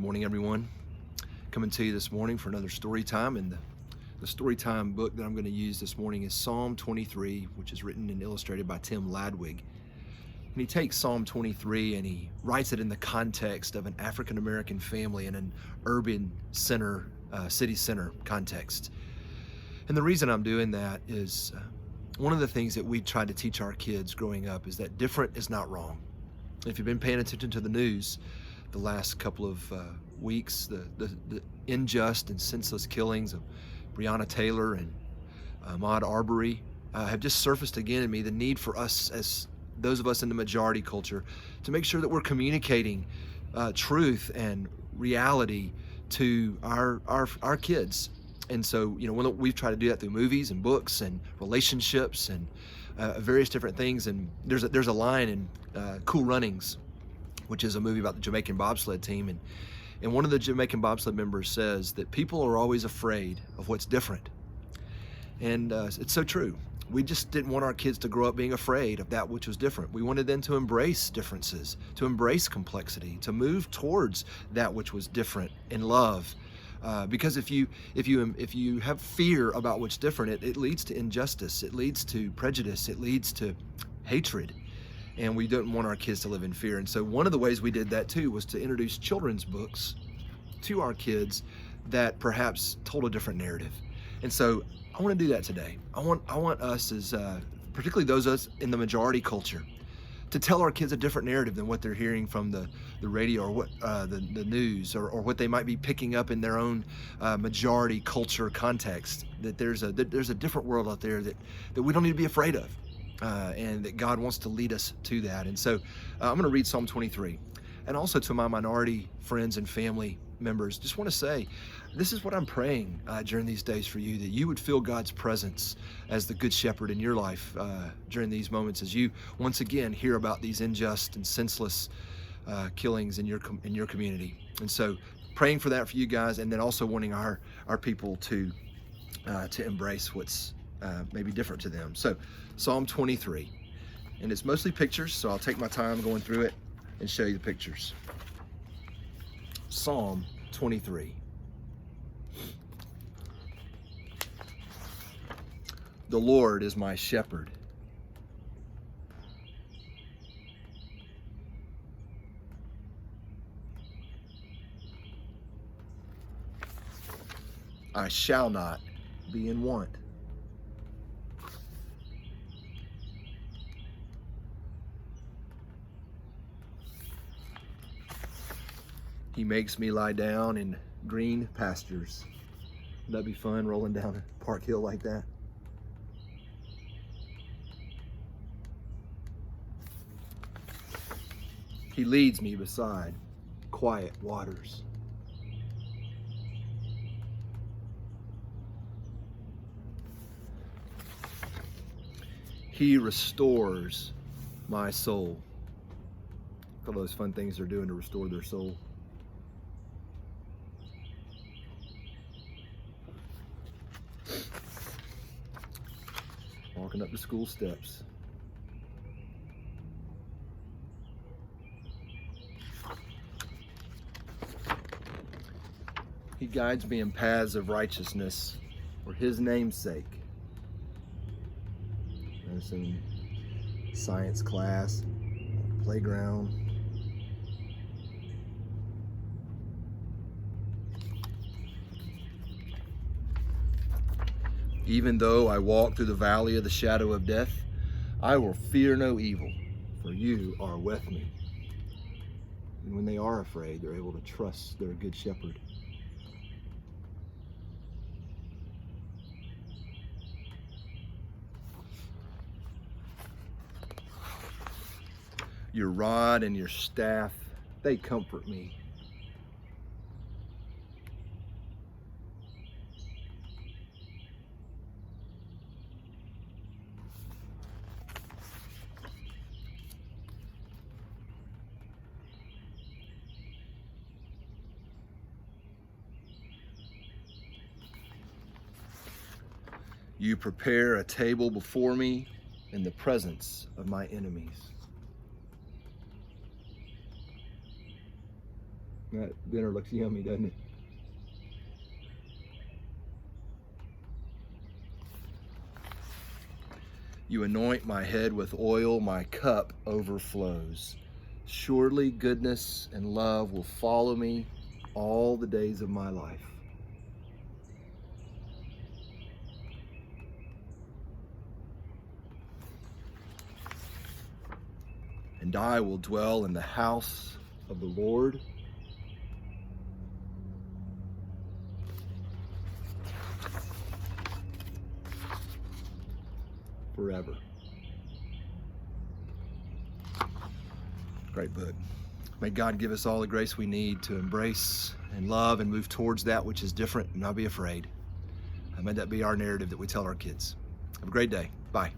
Good morning, everyone. Coming to you this morning for another story time, and the story time book that I'm going to use this morning is Psalm 23, which is written and illustrated by Tim Ladwig. And he takes Psalm 23 and he writes it in the context of an African American family in an urban center, city center context. And the reason I'm doing that is one of the things that we tried to teach our kids growing up is that different is not wrong. If you've been paying attention to the news the last couple of weeks, the unjust and senseless killings of Breonna Taylor and Ahmaud Arbery have just surfaced again in me the need for us, as those of us in the majority culture, to make sure that we're communicating truth and reality to our kids. And so, we've tried to do that through movies and books and relationships and various different things. And there's a line in Cool Runnings, which is a movie about the Jamaican bobsled team. And one of the Jamaican bobsled members says that people are always afraid of what's different. And it's so true. We just didn't want our kids to grow up being afraid of that which was different. We wanted them to embrace differences, to embrace complexity, to move towards that which was different in love. Because if you have fear about what's different, it leads to injustice, it leads to prejudice, it leads to hatred. And we don't want our kids to live in fear. And so one of the ways we did that too was to introduce children's books to our kids that perhaps told a different narrative. And so I want to do that today. I want us, as particularly those of us in the majority culture, to tell our kids a different narrative than what they're hearing from the radio or what the news or what they might be picking up in their own majority culture context. That there's a different world out there that we don't need to be afraid of. And that God wants to lead us to that. And so I'm going to read Psalm 23. And also to my minority friends and family members, just want to say, this is what I'm praying during these days for you, that you would feel God's presence as the Good Shepherd in your life during these moments, as you once again hear about these unjust and senseless killings in your community. And so praying for that for you guys, and then also wanting our people to embrace what's maybe different to them. So Psalm 23, and it's mostly pictures, so I'll take my time going through it and show you the pictures. Psalm 23. The Lord is my shepherd. I shall not be in want. He makes me lie down in green pastures. Wouldn't that be fun, rolling down a Park Hill like that? He leads me beside quiet waters. He restores my soul. All those fun things they're doing to restore their soul. Walking up the school steps. He guides me in paths of righteousness for his name's sake. I was in science class, playground. Even though I walk through the valley of the shadow of death, I will fear no evil, for you are with me. And when they are afraid, they're able to trust their good shepherd. Your rod and your staff, they comfort me. You prepare a table before me in the presence of my enemies. That dinner looks yummy, doesn't it? You anoint my head with oil, my cup overflows. Surely goodness and love will follow me all the days of my life. And I will dwell in the house of the Lord forever. Great book. May God give us all the grace we need to embrace and love and move towards that which is different and not be afraid. And may that be our narrative that we tell our kids. Have a great day. Bye.